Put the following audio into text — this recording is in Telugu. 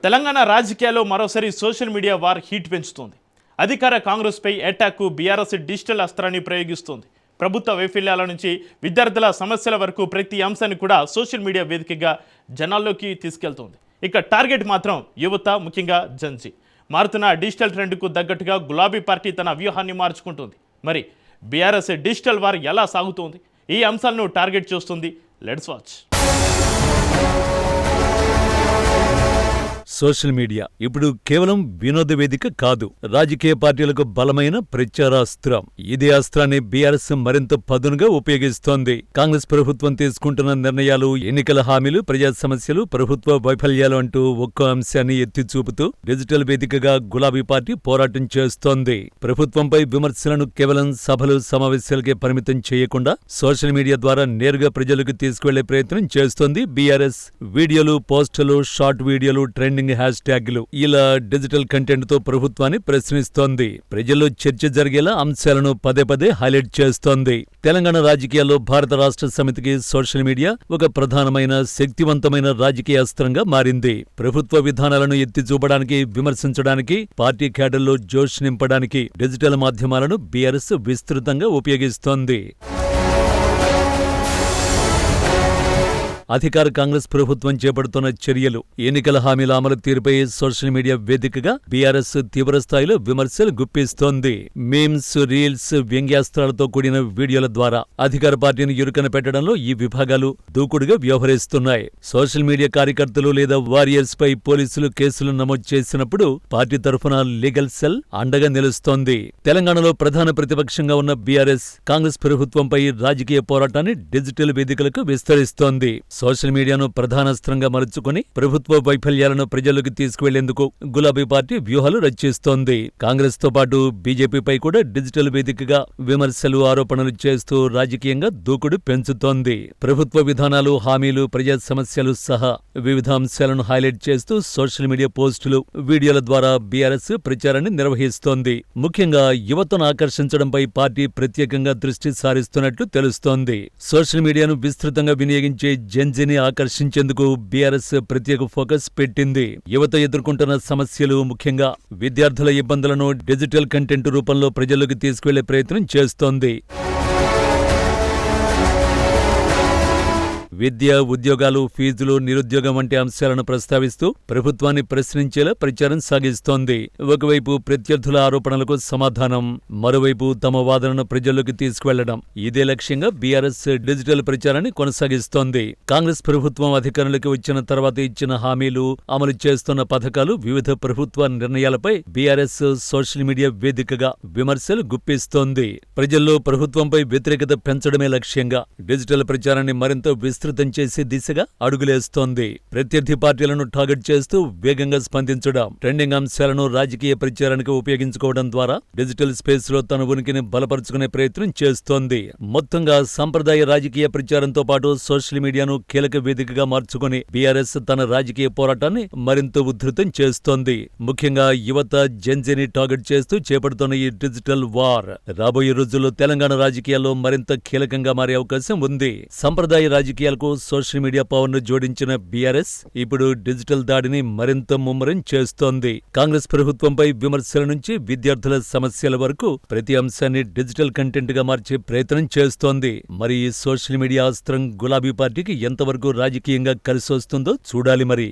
తెలంగాణ రాజకీయాల్లో మరోసారి సోషల్ మీడియా వార్ హీట్ పెంచుతోంది. అధికార కాంగ్రెస్పై అటాక్కు బీఆర్ఎస్ డిజిటల్ అస్త్రాన్ని ప్రయోగిస్తోంది. ప్రభుత్వ వైఫల్యాల నుంచి విద్యార్థుల సమస్యల వరకు ప్రతి అంశాన్ని కూడా సోషల్ మీడియా వేదికగా జనాల్లోకి తీసుకెళ్తోంది. ఇక టార్గెట్ మాత్రం యువత, ముఖ్యంగా జెన్జీ. మారుతున్న డిజిటల్ ట్రెండ్కు తగ్గట్టుగా గులాబీ పార్టీ తన వ్యూహాన్ని మార్చుకుంటుంది. మరి బీఆర్ఎస్ డిజిటల్ వార్ ఎలా సాగుతోంది? ఈ అంశాలను టార్గెట్ చేస్తుంది. Let's watch. సోషల్ మీడియా ఇప్పుడు కేవలం వినోద వేదిక కాదు, రాజకీయ పార్టీలకు బలమైన ప్రచారాస్త్రం. ఇదే అస్త్రాన్ని బీఆర్ఎస్ మరింత పదునుగా ఉపయోగిస్తోంది. కాంగ్రెస్ ప్రభుత్వం తీసుకుంటున్న నిర్ణయాలు, ఎన్నికల హామీలు, ప్రజా సమస్యలు, ప్రభుత్వ వైఫల్యాలు అంటూ ఒక్కో అంశాన్ని ఎత్తి చూపుతూ డిజిటల్ వేదికగా గులాబీ పార్టీ పోరాటం చేస్తోంది. ప్రభుత్వంపై విమర్శలను కేవలం సభలు, సమావేశాలకే పరిమితం చేయకుండా సోషల్ మీడియా ద్వారా నేరుగా ప్రజలకు తీసుకువెళ్లే ప్రయత్నం చేస్తోంది బీఆర్ఎస్. వీడియోలు, పోస్టులు, షార్ట్ వీడియోలు, ట్రెండింగ్ హ్యాష్ ట్యాగ్లు, ఇలా డిజిటల్ కంటెంట్ తో ప్రభుత్వాన్ని ప్రశ్నిస్తోంది. ప్రజల్లో చర్చ జరిగేలా అంశాలను పదే పదే హైలైట్ చేస్తోంది. తెలంగాణ రాజకీయాల్లో భారత రాష్ట్ర సమితికి సోషల్ మీడియా ఒక ప్రధానమైన, శక్తివంతమైన రాజకీయ అస్త్రంగా మారింది. ప్రభుత్వ విధానాలను ఎత్తి చూపడానికి, విమర్శించడానికి, పార్టీ క్యాడర్లో జోష్ నింపడానికి డిజిటల్ మాధ్యమాలను బీఆర్ఎస్ విస్తృతంగా ఉపయోగిస్తోంది. అధికార కాంగ్రెస్ ప్రభుత్వం చేపడుతున్న చర్యలు, ఎన్నికల హామీల అమలు తీరుపై సోషల్ మీడియా వేదికగా బీఆర్ఎస్ తీవ్రస్థాయిలో విమర్శలు గుప్పిస్తోంది. మీమ్స్, రీల్స్, వ్యంగ్యాస్త్రాలతో కూడిన వీడియోల ద్వారా అధికార పార్టీని ఇరుకన పెట్టడంలో ఈ విభాగాలు దూకుడుగా వ్యవహరిస్తున్నాయి. సోషల్ మీడియా కార్యకర్తలు లేదా వారియర్స్ పై పోలీసులు కేసులు నమోదు చేసినప్పుడు పార్టీ తరఫున లీగల్ సెల్ అండగా నిలుస్తోంది. తెలంగాణలో ప్రధాన ప్రతిపక్షంగా ఉన్న బీఆర్ఎస్ కాంగ్రెస్ ప్రభుత్వంపై రాజకీయ పోరాటాన్ని డిజిటల్ వేదికలకు విస్తరిస్తోంది. సోషల్ మీడియాను ప్రధానాస్త్రంగా మలుచుకుని ప్రభుత్వ వైఫల్యాలను ప్రజల్లోకి తీసుకువెళ్లేందుకు గులాబీ పార్టీ వ్యూహాలు రచిస్తోంది. కాంగ్రెస్ తో పాటు బీజేపీపై కూడా డిజిటల్ వేదికగా విమర్శలు, ఆరోపణలు చేస్తూ రాజకీయంగా దూకుడు పెంచుతోంది. ప్రభుత్వ విధానాలు, హామీలు, ప్రజా సమస్యలు సహా వివిధ అంశాలను హైలైట్ చేస్తూ సోషల్ మీడియా పోస్టులు, వీడియోల ద్వారా బీఆర్ఎస్ ప్రచారాన్ని నిర్వహిస్తోంది. ముఖ్యంగా యువతను ఆకర్షించడంపై పార్టీ ప్రత్యేకంగా దృష్టి సారిస్తున్నట్లు తెలుస్తోంది. సోషల్ మీడియాను విస్తృతంగా వినియోగించే జెన్జీని ఆకర్షించేందుకు బీఆర్ఎస్ ప్రత్యేక ఫోకస్ పెట్టింది. యువత ఎదుర్కొంటున్న సమస్యలు, ముఖ్యంగా విద్యార్థుల ఇబ్బందులను డిజిటల్ కంటెంట్ రూపంలో ప్రజల్లోకి తీసుకువెళ్లే ప్రయత్నం చేస్తోంది. విద్య, ఉద్యోగాలు, ఫీజులు, నిరుద్యోగం వంటి అంశాలను ప్రస్తావిస్తూ ప్రభుత్వాన్ని ప్రశ్నించేలా ప్రచారం సాగిస్తోంది. ఒకవైపు ప్రత్యర్థుల ఆరోపణలకు సమాధానం, మరోవైపు తమ వాదనను ప్రజల్లోకి తీసుకువెళ్లడం, ఇదే లక్ష్యంగా బీఆర్ఎస్ డిజిటల్ ప్రచారాన్ని కొనసాగిస్తోంది. కాంగ్రెస్ ప్రభుత్వం అధికారంలోకి వచ్చిన తర్వాత ఇచ్చిన హామీలు, అమలు చేస్తున్న పథకాలు, వివిధ ప్రభుత్వ నిర్ణయాలపై బీఆర్ఎస్ సోషల్ మీడియా వేదికగా విమర్శలు గుప్పిస్తోంది. ప్రజల్లో ప్రభుత్వంపై వ్యతిరేకత పెంచడమే లక్ష్యంగా డిజిటల్ ప్రచారాన్ని మరింత విస్తృతం చేసే దిశగా అడుగులేస్తోంది. ప్రత్యర్థి పార్టీలను టార్గెట్ చేస్తూ వేగంగా స్పందించడం, ట్రెండింగ్ అంశాలను రాజకీయ ప్రచారానికి ఉపయోగించుకోవడం ద్వారా డిజిటల్ స్పేస్ లో తన ఉనికిని బలపరుచుకునే ప్రయత్నం చేస్తోంది. మొత్తంగా సంప్రదాయ రాజకీయ ప్రచారంతో పాటు సోషల్ మీడియాను కీలక వేదికగా మార్చుకుని బీఆర్ఎస్ తన రాజకీయ పోరాటాన్ని మరింత ఉధృతం చేస్తోంది. ముఖ్యంగా యువత, జెన్జీని టార్గెట్ చేస్తూ చేపడుతున్న ఈ డిజిటల్ వార్ రాబోయే రోజుల్లో తెలంగాణ రాజకీయాల్లో మరింత కీలకంగా మారే అవకాశం ఉంది. సంప్రదాయ రాజకీయాలకు సోషల్ మీడియా పవర్ ను జోడించిన బీఆర్ఎస్ ఇప్పుడు డిజిటల్ దాడిని మరింత ముమ్మరం చేస్తోంది. కాంగ్రెస్ ప్రభుత్వంపై విమర్శల నుంచి విద్యార్థుల సమస్యల వరకు ప్రతి అంశాన్ని డిజిటల్ కంటెంట్ గా మార్చే ప్రయత్నం చేస్తోంది. మరి ఈ సోషల్ మీడియా అస్త్రం గులాబీ పార్టీకి ఎంతవరకు రాజకీయంగా కలిసొస్తుందో చూడాలి మరి.